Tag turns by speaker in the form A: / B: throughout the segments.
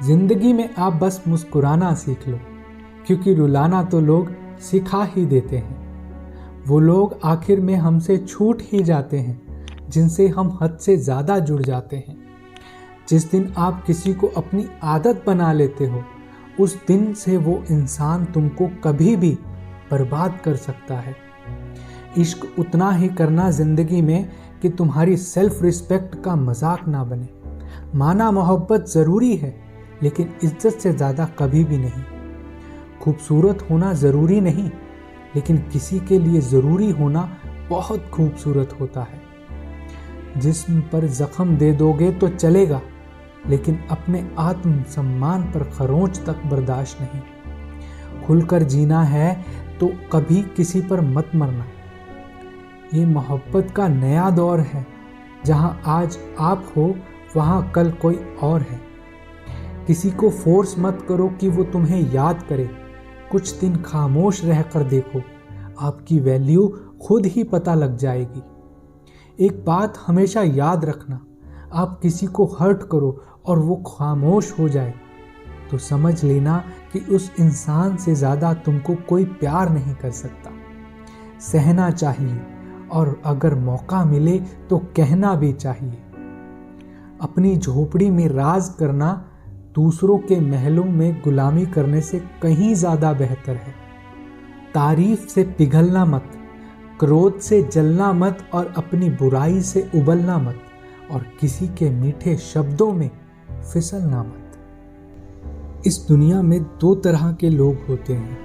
A: जिंदगी में आप बस मुस्कुराना सीख लो, क्योंकि रुलाना तो लोग सिखा ही देते हैं। वो लोग आखिर में हमसे छूट ही जाते हैं जिनसे हम हद से ज़्यादा जुड़ जाते हैं। जिस दिन आप किसी को अपनी आदत बना लेते हो, उस दिन से वो इंसान तुमको कभी भी बर्बाद कर सकता है। इश्क उतना ही करना ज़िंदगी में कि तुम्हारी सेल्फ रिस्पेक्ट का मजाक ना बने। माना मोहब्बत ज़रूरी है, लेकिन इज्जत से ज़्यादा कभी भी नहीं। खूबसूरत होना ज़रूरी नहीं, लेकिन किसी के लिए ज़रूरी होना बहुत खूबसूरत होता है। जिस्म पर ज़ख्म दे दोगे तो चलेगा, लेकिन अपने आत्म सम्मान पर खरोंच तक बर्दाश्त नहीं। खुलकर जीना है तो कभी किसी पर मत मरना। ये मोहब्बत का नया दौर है, जहाँ आज आप हो वहाँ कल कोई और है। किसी को फोर्स मत करो कि वो तुम्हें याद करे। कुछ दिन खामोश रहकर देखो, आपकी वैल्यू खुद ही पता लग जाएगी। एक बात हमेशा याद रखना, आप किसी को हर्ट करो और वो खामोश हो जाए तो समझ लेना कि उस इंसान से ज़्यादा तुमको कोई प्यार नहीं कर सकता। सहना चाहिए, और अगर मौका मिले तो कहना भी चाहिए। अपनी झोपड़ी में राज करना दूसरों के महलों में गुलामी करने से कहीं ज़्यादा बेहतर है। तारीफ से पिघलना मत, क्रोध से जलना मत, और अपनी बुराई से उबलना मत, और किसी के मीठे शब्दों में फिसलना मत। इस दुनिया में दो तरह के लोग होते हैं।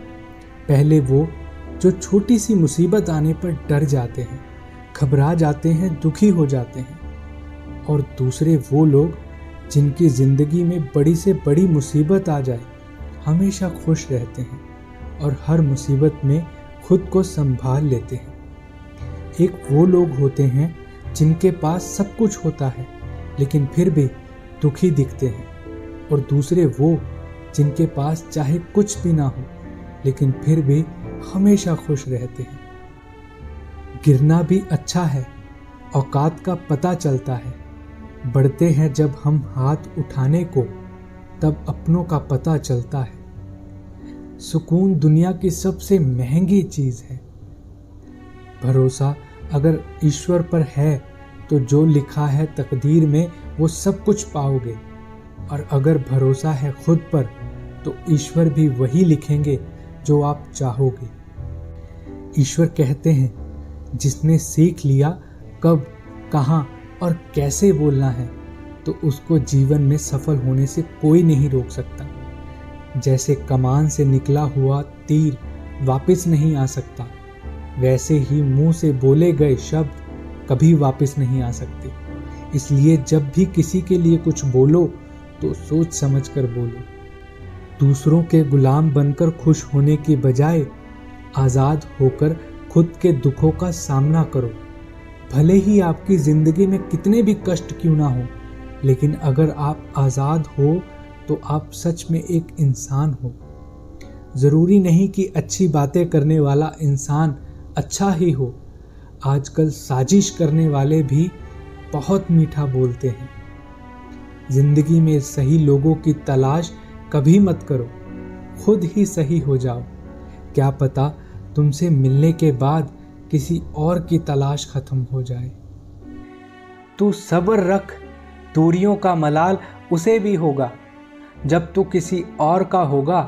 A: पहले वो जो छोटी सी मुसीबत आने पर डर जाते हैं, घबरा जाते हैं, दुखी हो जाते हैं। और दूसरे वो लोग जिनकी ज़िंदगी में बड़ी से बड़ी मुसीबत आ जाए हमेशा खुश रहते हैं और हर मुसीबत में खुद को संभाल लेते हैं। एक वो लोग होते हैं जिनके पास सब कुछ होता है लेकिन फिर भी दुखी दिखते हैं, और दूसरे वो जिनके पास चाहे कुछ भी ना हो लेकिन फिर भी हमेशा खुश रहते हैं। गिरना भी अच्छा है, औकात का पता चलता है। बढ़ते हैं जब हम हाथ उठाने को, तब अपनों का पता चलता है। सुकून दुनिया की सबसे महंगी चीज़ है। भरोसा अगर ईश्वर पर है तो जो लिखा है तकदीर में वो सब कुछ पाओगे, और अगर भरोसा है खुद पर तो ईश्वर भी वही लिखेंगे जो आप चाहोगे। ईश्वर कहते हैं, जिसने सीख लिया कब, कहाँ और कैसे बोलना है, तो उसको जीवन में सफल होने से कोई नहीं रोक सकता। जैसे कमान से निकला हुआ तीर वापस नहीं आ सकता, वैसे ही मुंह से बोले गए शब्द कभी वापस नहीं आ सकते। इसलिए जब भी किसी के लिए कुछ बोलो तो सोच समझ कर बोलो। दूसरों के गुलाम बनकर खुश होने की बजाय आज़ाद होकर खुद के दुखों का सामना करो। भले ही आपकी ज़िंदगी में कितने भी कष्ट क्यों ना हो, लेकिन अगर आप आज़ाद हो तो आप सच में एक इंसान हो। ज़रूरी नहीं कि अच्छी बातें करने वाला इंसान अच्छा ही हो। आजकल साजिश करने वाले भी बहुत मीठा बोलते हैं। ज़िंदगी में सही लोगों की तलाश कभी मत करो, खुद ही सही हो जाओ। क्या पता तुमसे मिलने के बाद किसी और की तलाश खत्म हो जाए। तू सब्र रख, दूरियों का मलाल उसे भी होगा। जब तू किसी और का होगा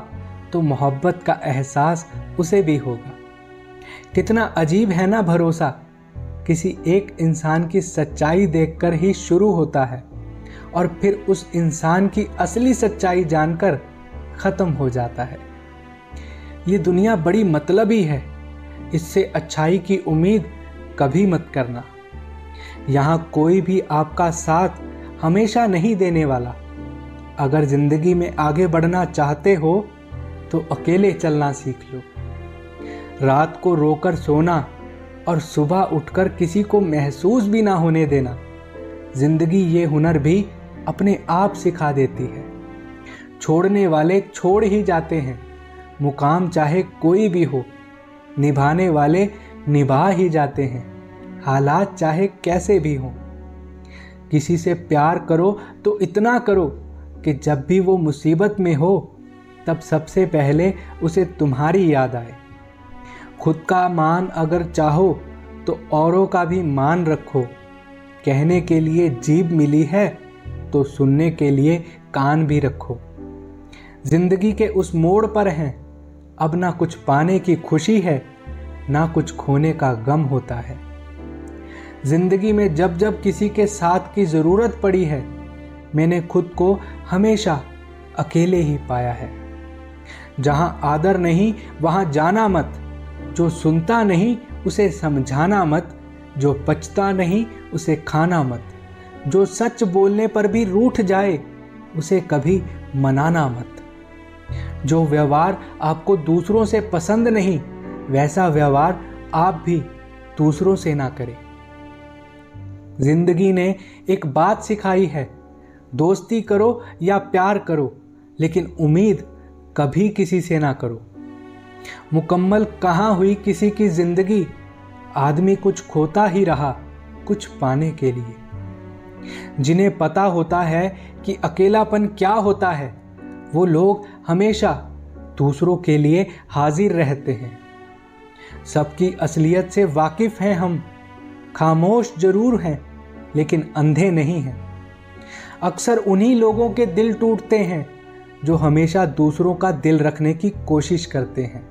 A: तो मोहब्बत का एहसास उसे भी होगा। कितना अजीब है ना भरोसा, किसी एक इंसान की सच्चाई देखकर ही शुरू होता है और फिर उस इंसान की असली सच्चाई जानकर ख़त्म हो जाता है। ये दुनिया बड़ी मतलबी है, इससे अच्छाई की उम्मीद कभी मत करना। यहाँ कोई भी आपका साथ हमेशा नहीं देने वाला। अगर ज़िंदगी में आगे बढ़ना चाहते हो तो अकेले चलना सीख लो। रात को रोकर सोना और सुबह उठकर किसी को महसूस भी ना होने देना। ज़िंदगी ये हुनर भी अपने आप सिखा देती है। छोड़ने वाले छोड़ ही जाते हैं, मुकाम चाहे कोई भी हो। निभाने वाले निभा ही जाते हैं, हालात चाहे कैसे भी हों। किसी से प्यार करो तो इतना करो कि जब भी वो मुसीबत में हो तब सबसे पहले उसे तुम्हारी याद आए। खुद का मान अगर चाहो तो औरों का भी मान रखो। कहने के लिए जीभ मिली है तो सुनने के लिए कान भी रखो। जिंदगी के उस मोड़ पर हैं, अब ना कुछ पाने की खुशी है, ना कुछ खोने का गम होता है। जिंदगी में जब जब किसी के साथ की ज़रूरत पड़ी है, मैंने खुद को हमेशा अकेले ही पाया है। जहाँ आदर नहीं वहाँ जाना मत, जो सुनता नहीं उसे समझाना मत, जो पचता नहीं उसे खाना मत, जो सच बोलने पर भी रूठ जाए उसे कभी मनाना मत। जो व्यवहार आपको दूसरों से पसंद नहीं, वैसा व्यवहार आप भी दूसरों से ना करें। जिंदगी ने एक बात सिखाई है, दोस्ती करो या प्यार करो, लेकिन उम्मीद कभी किसी से ना करो। मुकम्मल कहाँ हुई किसी की जिंदगी, आदमी कुछ खोता ही रहा कुछ पाने के लिए। जिन्हें पता होता है कि अकेलापन क्या होता है, वो लोग हमेशा दूसरों के लिए हाजिर रहते हैं। सबकी असलियत से वाकिफ हैं हम, खामोश जरूर हैं लेकिन अंधे नहीं हैं। अक्सर उन्हीं लोगों के दिल टूटते हैं जो हमेशा दूसरों का दिल रखने की कोशिश करते हैं।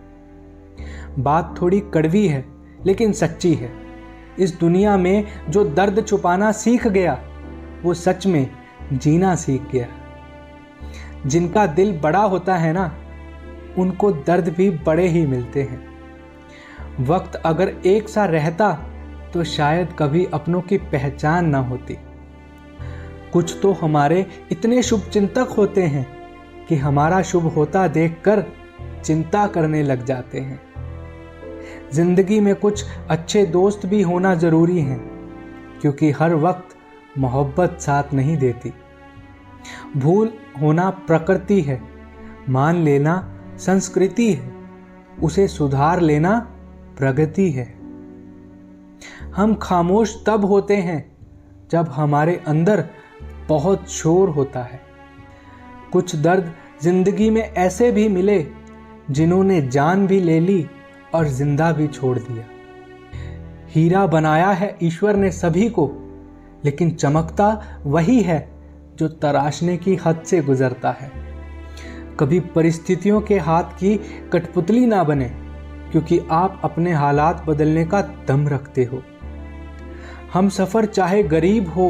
A: बात थोड़ी कड़वी है लेकिन सच्ची है। इस दुनिया में जो दर्द छुपाना सीख गया, वो सच में जीना सीख गया। जिनका दिल बड़ा होता है ना, उनको दर्द भी बड़े ही मिलते हैं। वक्त अगर एक सा रहता तो शायद कभी अपनों की पहचान ना होती। कुछ तो हमारे इतने शुभ चिंतक होते हैं कि हमारा शुभ होता देखकर चिंता करने लग जाते हैं। जिंदगी में कुछ अच्छे दोस्त भी होना जरूरी हैं, क्योंकि हर वक्त मोहब्बत साथ नहीं देती। भूल होना प्रकृति है, मान लेना संस्कृति है, उसे सुधार लेना प्रगति है। हम खामोश तब होते हैं जब हमारे अंदर बहुत शोर होता है। कुछ दर्द जिंदगी में ऐसे भी मिले जिन्होंने जान भी ले ली और जिंदा भी छोड़ दिया। हीरा बनाया है ईश्वर ने सभी को, लेकिन चमकता वही है जो तराशने की हद से गुजरता है। कभी परिस्थितियों के हाथ की कठपुतली ना बने, क्योंकि आप अपने हालात बदलने का दम रखते हो। हम सफ़र चाहे गरीब हो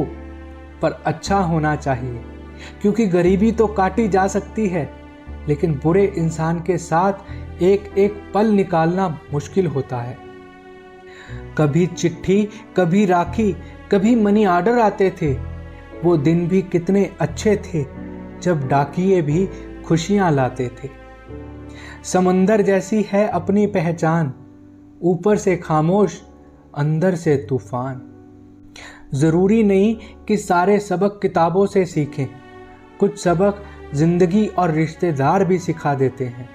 A: पर अच्छा होना चाहिए, क्योंकि गरीबी तो काटी जा सकती है, लेकिन बुरे इंसान के साथ एक एक पल निकालना मुश्किल होता है। कभी चिट्ठी, कभी राखी, कभी मनी ऑर्डर आते थे। वो दिन भी कितने अच्छे थे जब डाकिये भी खुशियां लाते थे। समंदर जैसी है अपनी पहचान, ऊपर से खामोश अंदर से तूफान। ज़रूरी नहीं कि सारे सबक किताबों से सीखें, कुछ सबक जिंदगी और रिश्तेदार भी सिखा देते हैं।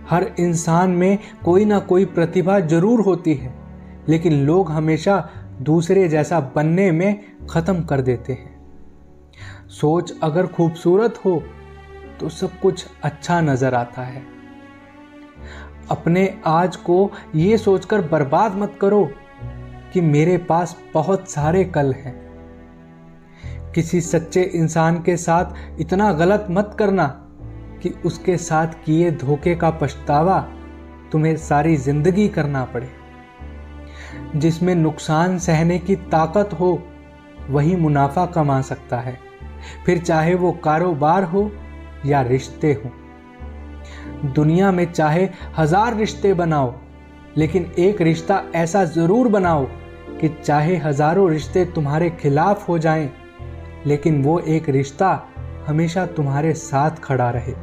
A: हर इंसान में कोई ना कोई प्रतिभा जरूर होती है, लेकिन लोग हमेशा दूसरे जैसा बनने में ख़त्म कर देते हैं। सोच अगर खूबसूरत हो तो सब कुछ अच्छा नज़र आता है। अपने आज को ये सोचकर बर्बाद मत करो कि मेरे पास बहुत सारे कल हैं। किसी सच्चे इंसान के साथ इतना गलत मत करना कि उसके साथ किए धोखे का पछतावा तुम्हें सारी जिंदगी करना पड़े। जिसमें नुकसान सहने की ताकत हो वही मुनाफा कमा सकता है, फिर चाहे वो कारोबार हो या रिश्ते हो। दुनिया में चाहे 1000 रिश्ते बनाओ, लेकिन एक रिश्ता ऐसा जरूर बनाओ कि चाहे हजारों रिश्ते तुम्हारे खिलाफ हो जाएं, लेकिन वो एक रिश्ता हमेशा तुम्हारे साथ खड़ा रहे।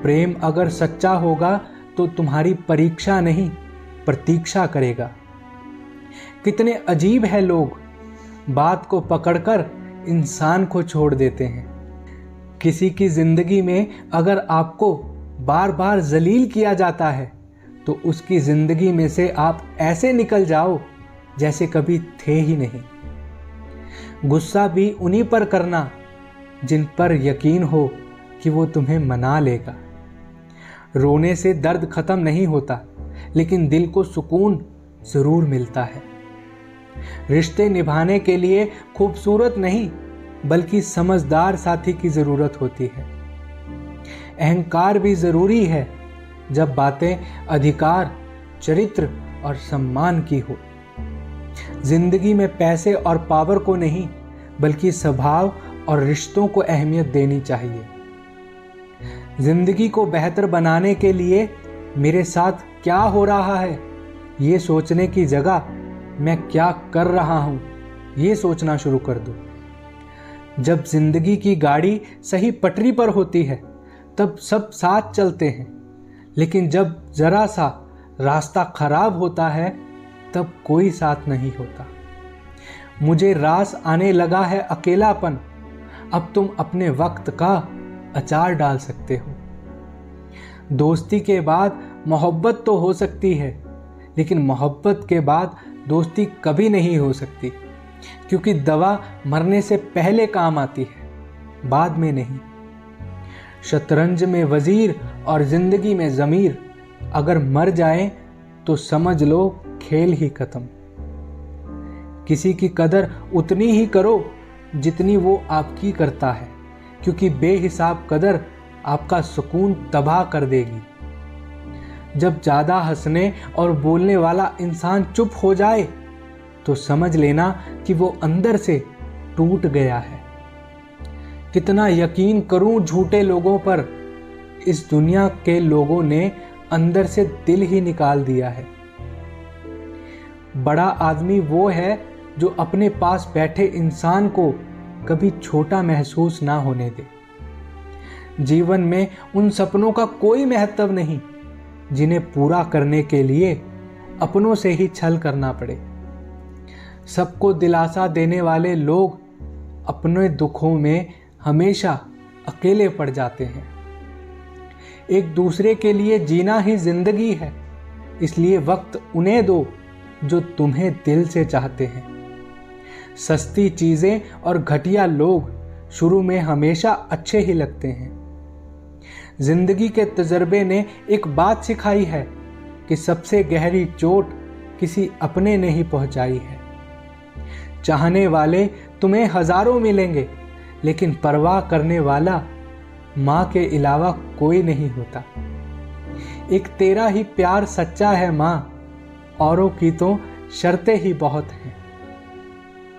A: प्रेम अगर सच्चा होगा तो तुम्हारी परीक्षा नहीं प्रतीक्षा करेगा। कितने अजीब है लोग, बात को पकड़कर इंसान को छोड़ देते हैं। किसी की जिंदगी में अगर आपको बार बार जलील किया जाता है तो उसकी जिंदगी में से आप ऐसे निकल जाओ जैसे कभी थे ही नहीं। गुस्सा भी उन्हीं पर करना जिन पर यकीन हो कि वो तुम्हें मना लेगा। रोने से दर्द खत्म नहीं होता, लेकिन दिल को सुकून जरूर मिलता है। रिश्ते निभाने के लिए खूबसूरत नहीं, बल्कि समझदार साथी की जरूरत होती है। अहंकार भी जरूरी है जब बातें अधिकार, चरित्र और सम्मान की हो। जिंदगी में पैसे और पावर को नहीं, बल्कि स्वभाव और रिश्तों को अहमियत देनी चाहिए। जिंदगी को बेहतर बनाने के लिए मेरे साथ क्या हो रहा है, ये सोचने की जगह मैं क्या कर रहा हूं, ये सोचना शुरू कर दो। जब जिंदगी की गाड़ी सही पटरी पर होती है तब सब साथ चलते हैं, लेकिन जब जरा सा रास्ता खराब होता है तब कोई साथ नहीं होता। मुझे रास आने लगा है अकेलापन, अब तुम अपने वक्त का अचार डाल सकते हो। दोस्ती के बाद मोहब्बत तो हो सकती है, लेकिन मोहब्बत के बाद दोस्ती कभी नहीं हो सकती, क्योंकि दवा मरने से पहले काम आती है, बाद में नहीं। शतरंज में वजीर और जिंदगी में जमीर अगर मर जाए तो समझ लो खेल ही खत्म। किसी की कदर उतनी ही करो जितनी वो आपकी करता है, क्योंकि बेहिसाब कदर आपका सुकून तबाह कर देगी। जब ज्यादा हंसने और बोलने वाला इंसान चुप हो जाए तो समझ लेना कि वो अंदर से टूट गया है। कितना यकीन करूं झूठे लोगों पर, इस दुनिया के लोगों ने अंदर से दिल ही निकाल दिया है। बड़ा आदमी वो है जो अपने पास बैठे इंसान को कभी छोटा महसूस ना होने दे। जीवन में उन सपनों का कोई महत्व नहीं जिन्हें पूरा करने के लिए अपनों से ही छल करना पड़े। सबको दिलासा देने वाले लोग अपने दुखों में हमेशा अकेले पड़ जाते हैं। एक दूसरे के लिए जीना ही जिंदगी है, इसलिए वक्त उन्हें दो जो तुम्हें दिल से चाहते हैं। सस्ती चीजें और घटिया लोग शुरू में हमेशा अच्छे ही लगते हैं। जिंदगी के तजर्बे ने एक बात सिखाई है कि सबसे गहरी चोट किसी अपने ने ही पहुंचाई है। चाहने वाले तुम्हें हजारों मिलेंगे, लेकिन परवाह करने वाला माँ के अलावा कोई नहीं होता। एक तेरा ही प्यार सच्चा है माँ, औरों की तो शर्तें ही बहुत हैं।